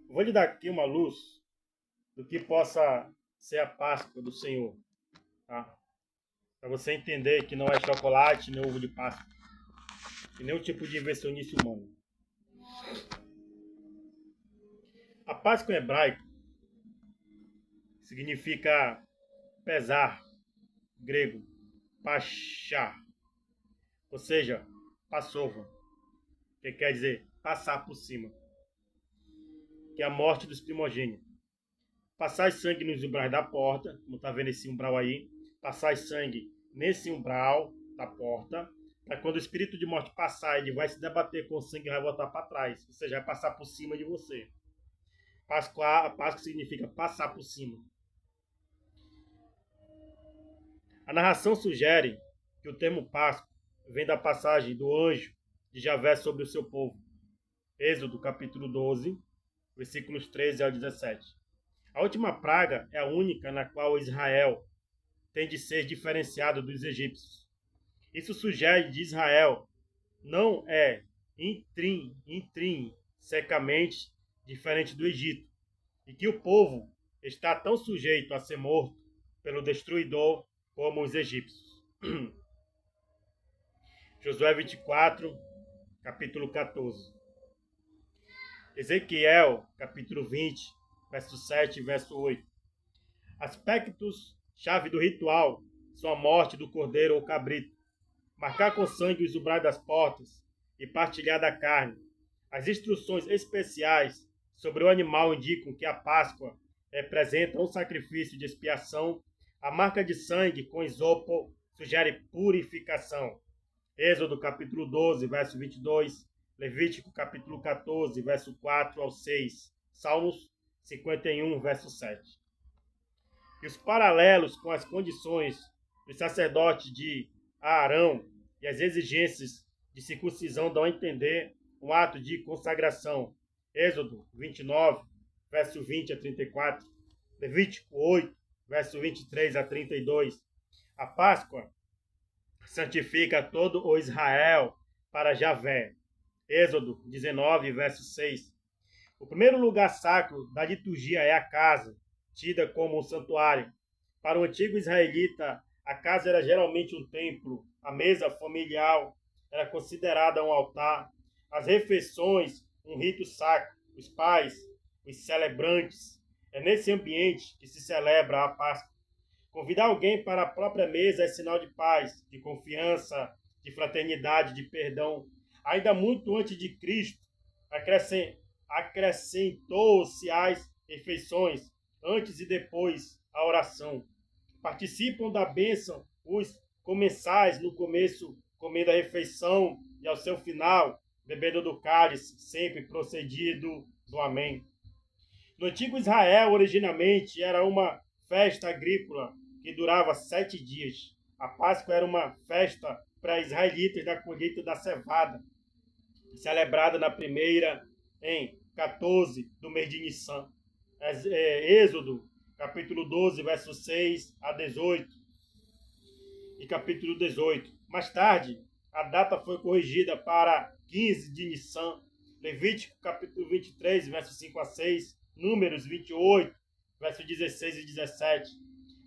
Vou lhe dar aqui uma luz do que possa ser a Páscoa do Senhor, tá? Para você entender que não é chocolate, nem ovo de Páscoa, e nenhum tipo de invencionice humano. A Páscoa em hebraico significa pesar, grego, pachá, ou seja, passova, que quer dizer passar por cima, que é a morte dos primogênitos. Passar sangue nos umbrais da porta, como está vendo esse umbral aí, passar sangue nesse umbral da porta, para quando o espírito de morte passar, ele vai se debater com o sangue e vai voltar para trás, ou seja, vai passar por cima de você. Páscoa significa passar por cima. A narração sugere que o termo Páscoa vem da passagem do anjo de Javé sobre o seu povo. Êxodo capítulo 12, versículos 13 ao 17. A última praga é a única na qual Israel tem de ser diferenciado dos egípcios. Isso sugere que Israel não é intrinsecamente diferente do Egito e que o povo está tão sujeito a ser morto pelo destruidor como os egípcios. Josué 24, capítulo 14. Ezequiel, capítulo 20, verso 7 e verso 8. Aspectos chave do ritual são a morte do cordeiro ou cabrito, marcar com sangue os umbrais das portas e partilhar da carne. As instruções especiais sobre o animal indicam que a Páscoa representa um sacrifício de expiação. A marca de sangue com isopo sugere purificação. Êxodo capítulo 12, verso 22. Levítico capítulo 14, verso 4 ao 6. Salmos 51, verso 7. E os paralelos com as condições do sacerdote de Arão e as exigências de circuncisão dão a entender um ato de consagração. Êxodo 29, verso 20 a 34. Levítico 8, verso 23 a 32. A Páscoa santifica todo o Israel para Javé. Êxodo 19, verso 6. O primeiro lugar sacro da liturgia é a casa, tida como um santuário. Para o antigo israelita, a casa era geralmente um templo, a mesa familiar era considerada um altar, as refeições um rito sacro, os pais, os celebrantes. É nesse ambiente que se celebra a Páscoa. Convidar alguém para a própria mesa é sinal de paz, de confiança, de fraternidade, de perdão. Ainda muito antes de Cristo, acrescentou-se às refeições, antes e depois a oração. Participam da bênção os comensais no começo, comendo a refeição, e ao seu final, bebendo do cálice, sempre procedido do amém. No antigo Israel, originalmente, era uma festa agrícola que durava 7 dias. A Páscoa era uma festa para israelitas da colheita da cevada, celebrada na primeira em 14 do mês de Nissan. Êxodo, capítulo 12, verso 6 a 18 e capítulo 18. Mais tarde, a data foi corrigida para 15 de Nissan. Levítico, capítulo 23, verso 5 a 6. Números 28, verso 16 e 17.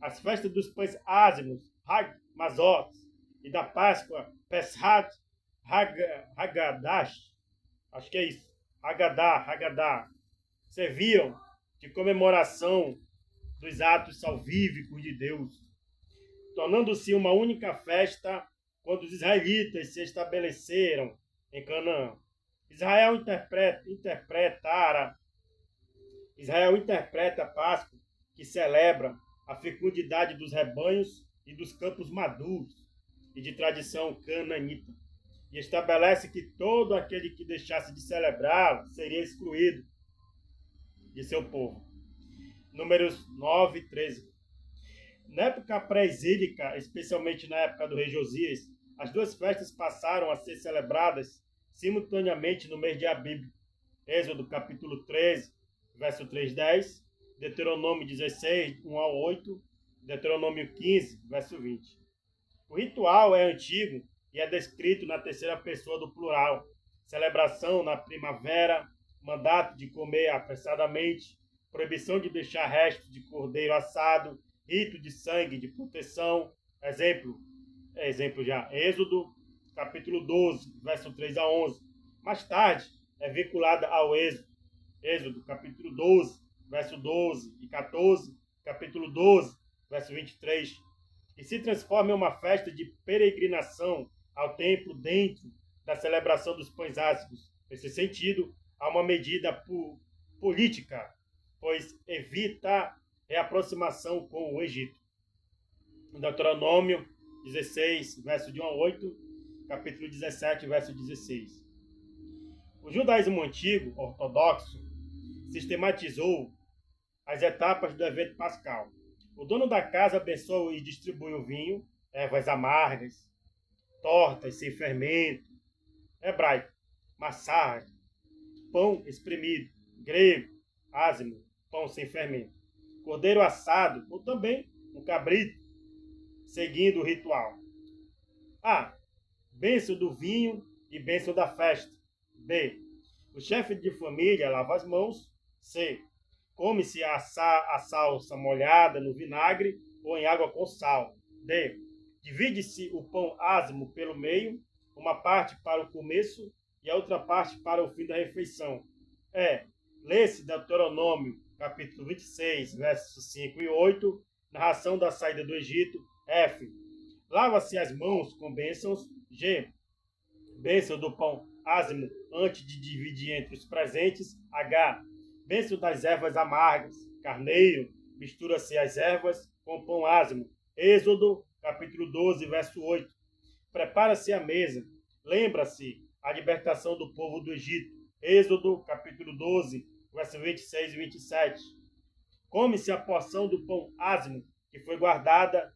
As festas dos pães ázimos, Hag Mazot, e da Páscoa, Peshat Hagadash, acho que é isso, Hagadah, serviam de comemoração dos atos salvíficos de Deus, tornando-se uma única festa quando os israelitas se estabeleceram em Canaã. Israel interpreta a Páscoa, que celebra a fecundidade dos rebanhos e dos campos maduros, e de tradição cananita, e estabelece que todo aquele que deixasse de celebrá-la seria excluído de seu povo. Números 9 e 13. Na época pré-exílica, especialmente na época do rei Josias, as duas festas passaram a ser celebradas simultaneamente no mês de Abib. Êxodo capítulo 13, verso 3 10, Deuteronômio 16, 1 a 8, Deuteronômio 15, verso 20. O ritual é antigo e é descrito na terceira pessoa do plural. Celebração na primavera, mandato de comer apressadamente, proibição de deixar restos de cordeiro assado, rito de sangue de proteção, exemplo já, Êxodo, capítulo 12, verso 3 a 11. Mais tarde, é vinculada ao Êxodo, capítulo 12, verso 12 e 14, capítulo 12, verso 23, e se transforma em uma festa de peregrinação ao templo dentro da celebração dos pães ázimos. Nesse sentido, há uma medida política, pois evita reaproximação com o Egito. Deuteronômio 16, verso de 1 a 8, capítulo 17, verso 16. O judaísmo antigo, ortodoxo, sistematizou as etapas do evento pascal. O dono da casa abençoa e distribui o vinho, ervas amargas, tortas sem fermento, hebraico, massar, pão espremido, grego, ázimo, pão sem fermento, cordeiro assado ou também um cabrito, seguindo o ritual. A. Bênção do vinho e bênção da festa. B. O chefe de família lava as mãos. C. Come-se a salsa molhada no vinagre ou em água com sal. D. Divide-se o pão ázimo pelo meio, uma parte para o começo e a outra parte para o fim da refeição. E. Lê-se Deuteronômio, capítulo 26, versos 5 e 8, narração da saída do Egito. F. Lava-se as mãos com bênçãos. G. Bênção do pão ázimo antes de dividir entre os presentes. H. Bênção das ervas amargas. Carneiro, mistura-se as ervas com o pão ázimo. Êxodo, capítulo 12, verso 8. Prepara-se a mesa. Lembra-se a libertação do povo do Egito. Êxodo, capítulo 12, verso 26 e 27. Come-se a porção do pão ázimo que foi guardada,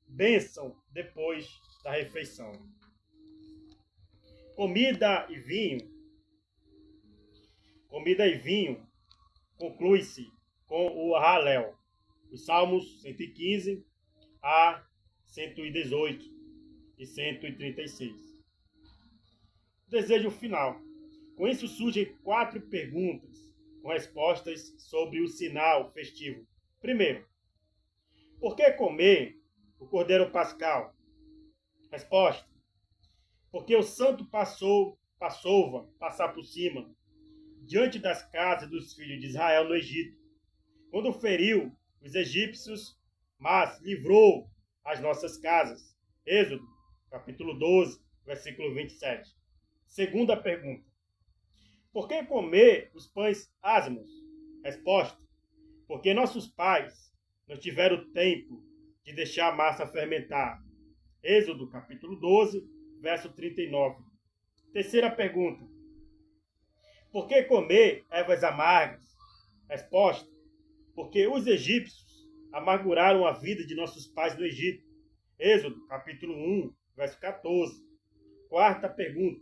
bênção depois da refeição. Comida e vinho. Comida e vinho conclui-se com o Halel, os Salmos 115 a 118 e 136. Desejo final. Com isso surgem 4 perguntas com respostas sobre o sinal festivo. Primeiro, por que comer o cordeiro pascal? Resposta: porque o santo passar por cima, diante das casas dos filhos de Israel no Egito, quando feriu os egípcios, mas livrou as nossas casas. Êxodo, capítulo 12, versículo 27. Segunda pergunta: por que comer os pães ázimos? Resposta: porque nossos pais não tiveram tempo de deixar a massa fermentar. Êxodo, capítulo 12, verso 39. Terceira pergunta: por que comer ervas amargas? Resposta: porque os egípcios amarguraram a vida de nossos pais no Egito. Êxodo, capítulo 1, verso 14. Quarta pergunta: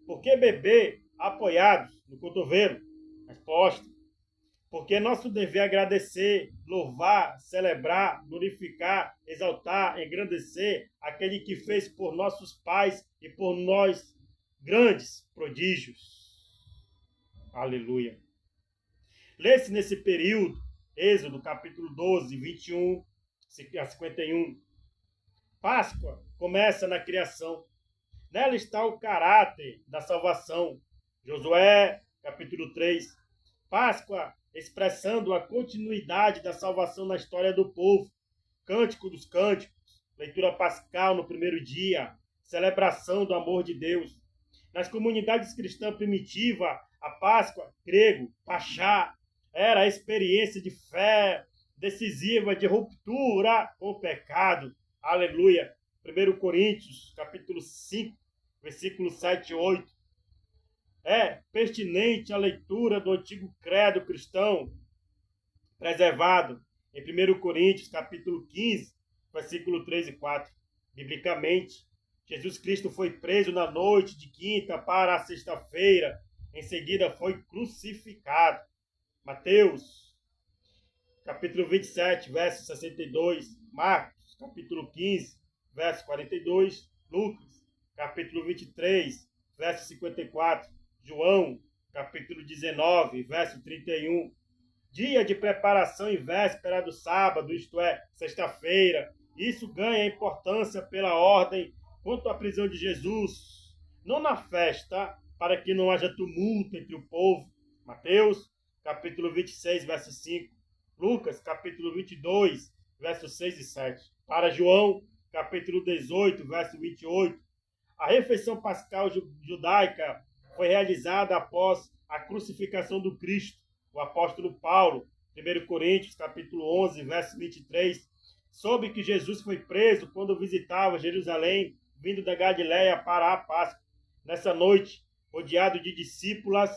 por que beber apoiados no cotovelo? Resposta: porque é nosso dever agradecer, louvar, celebrar, glorificar, exaltar, engrandecer aquele que fez por nossos pais e por nós grandes prodígios. Aleluia. Lê-se nesse período, Êxodo, capítulo 12, 21 a 51. Páscoa começa na criação. Nela está o caráter da salvação. Josué, capítulo 3. Páscoa expressando a continuidade da salvação na história do povo. Cântico dos Cânticos, leitura pascal no primeiro dia, celebração do amor de Deus. Nas comunidades cristãs primitivas, a Páscoa, grego, Pachá, era a experiência de fé decisiva de ruptura com o pecado. Aleluia. 1 Coríntios, capítulo 5, versículos 7 e 8. É pertinente a leitura do antigo credo cristão, preservado em 1 Coríntios, capítulo 15, versículo 3 e 4. Biblicamente, Jesus Cristo foi preso na noite de quinta para a sexta-feira, em seguida foi crucificado. Mateus, capítulo 27, verso 62. Marcos, capítulo 15, verso 42. Lucas, capítulo 23, verso 54. João, capítulo 19, verso 31. Dia de preparação e véspera do sábado, isto é, sexta-feira. Isso ganha importância pela ordem quanto à prisão de Jesus, não na festa, para que não haja tumulto entre o povo. Mateus, capítulo 26, verso 5. Lucas, capítulo 22, versos 6 e 7. Para João, capítulo 18, verso 28. A refeição pascal judaica foi realizada após a crucificação do Cristo. O apóstolo Paulo, 1 Coríntios, capítulo 11, verso 23, soube que Jesus foi preso quando visitava Jerusalém, vindo da Galiléia para a Páscoa. Nessa noite, rodeado de discípulas,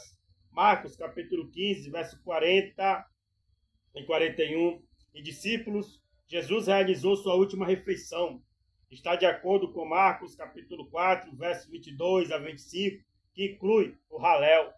Marcos, capítulo 15, verso 40 e 41, e discípulos, Jesus realizou sua última refeição. Está de acordo com Marcos, capítulo 4, verso 22 a 25, que inclui o Halel.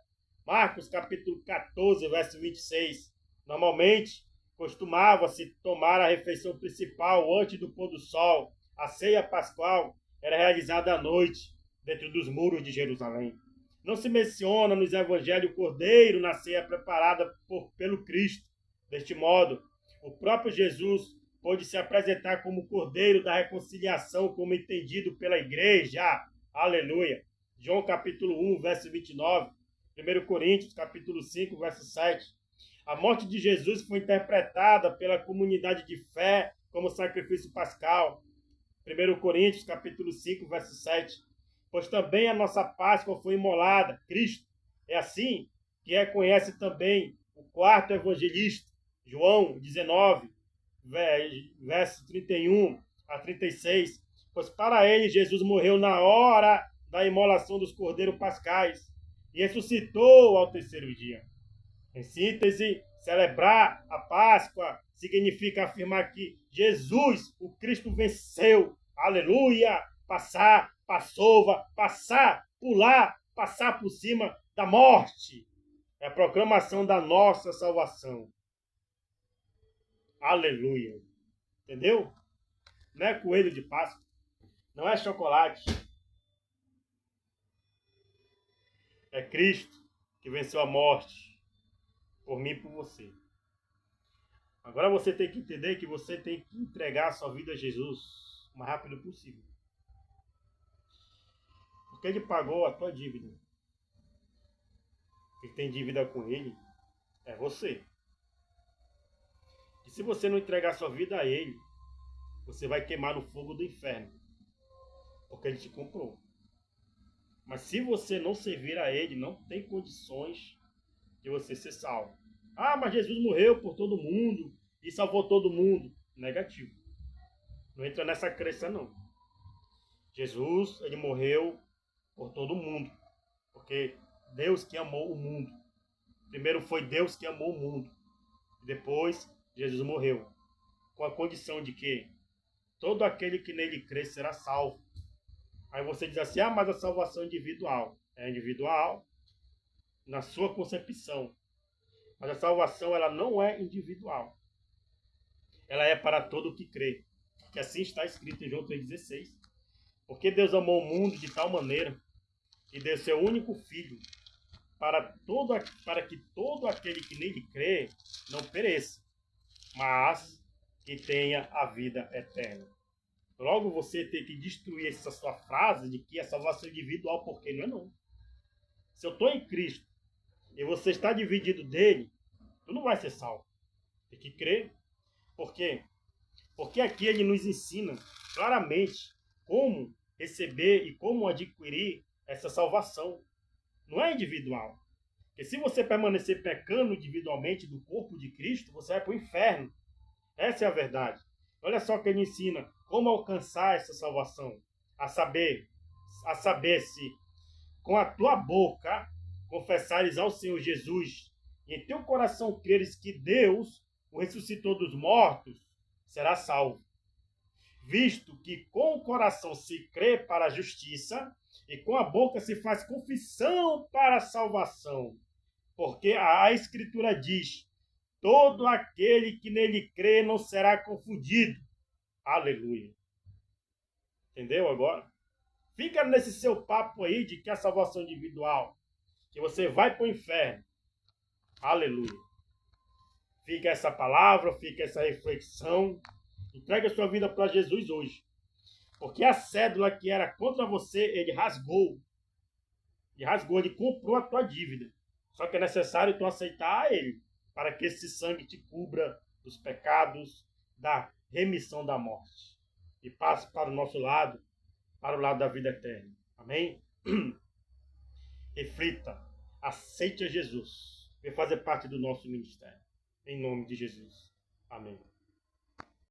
Marcos, capítulo 14, verso 26. Normalmente, costumava-se tomar a refeição principal antes do pôr do sol. A ceia pascual era realizada à noite, dentro dos muros de Jerusalém. Não se menciona nos evangelhos o cordeiro na ceia preparada pelo Cristo. Deste modo, o próprio Jesus pôde se apresentar como cordeiro da reconciliação, como entendido pela igreja. Aleluia. João capítulo 1, verso 29. 1 Coríntios, capítulo 5, verso 7. A morte de Jesus foi interpretada pela comunidade de fé como sacrifício pascal. 1 Coríntios, capítulo 5, verso 7. Pois também a nossa Páscoa foi imolada, Cristo. É assim que reconhece também o quarto evangelista, João 19, verso 31 a 36. Pois para ele Jesus morreu na hora da imolação dos cordeiros pascais e ressuscitou ao terceiro dia. Em síntese, celebrar a Páscoa significa afirmar que Jesus, o Cristo, venceu. Aleluia! Passar, pular, passar por cima da morte. É a proclamação da nossa salvação. Aleluia! Entendeu? Não é coelho de Páscoa, não é chocolate. É Cristo que venceu a morte por mim e por você. Agora você tem que entender que você tem que entregar a sua vida a Jesus o mais rápido possível. Porque ele pagou a tua dívida. Quem tem dívida com ele é você. E se você não entregar a sua vida a ele, você vai queimar no fogo do inferno. Porque ele te comprou. Mas se você não servir a ele, não tem condições de você ser salvo. Ah, mas Jesus morreu por todo mundo e salvou todo mundo. Negativo. Não entra nessa crença, não. Jesus, ele morreu por todo mundo. Porque Deus que amou o mundo. Primeiro foi Deus que amou o mundo. Depois, Jesus morreu. Com a condição de que todo aquele que nele crê será salvo. Aí você diz assim, mas a salvação é individual. É individual na sua concepção. Mas a salvação, ela não é individual. Ela é para todo o que crê. Que assim está escrito em João 3,16. Porque Deus amou o mundo de tal maneira que deu seu único filho para que todo aquele que nele crê não pereça, mas que tenha a vida eterna. Logo você tem que destruir essa sua frase de que a salvação é individual, porque não é não. Se eu estou em Cristo e você está dividido dele, tu não vai ser salvo. Tem que crer. Por quê? Porque aqui ele nos ensina claramente como receber e como adquirir essa salvação. Não é individual. Porque se você permanecer pecando individualmente do corpo de Cristo, você vai para o inferno. Essa é a verdade. Olha só que ele ensina como alcançar essa salvação. A saber se com a tua boca confessares ao Senhor Jesus e em teu coração creres que Deus o ressuscitou dos mortos, será salvo. Visto que com o coração se crê para a justiça e com a boca se faz confissão para a salvação. Porque a Escritura diz, todo aquele que nele crê não será confundido. Aleluia. Entendeu agora? Fica nesse seu papo aí de que a salvação individual. que você vai para o inferno. Aleluia. Fica essa palavra, fica essa reflexão. Entregue a sua vida para Jesus hoje. Porque a cédula que era contra você, ele rasgou. Ele comprou a tua dívida. Só que é necessário tu aceitar ele, para que esse sangue te cubra dos pecados, da remissão da morte. E passe para o nosso lado, para o lado da vida eterna. Amém? Reflita, aceite a Jesus. Vem fazer parte do nosso ministério. Em nome de Jesus. Amém.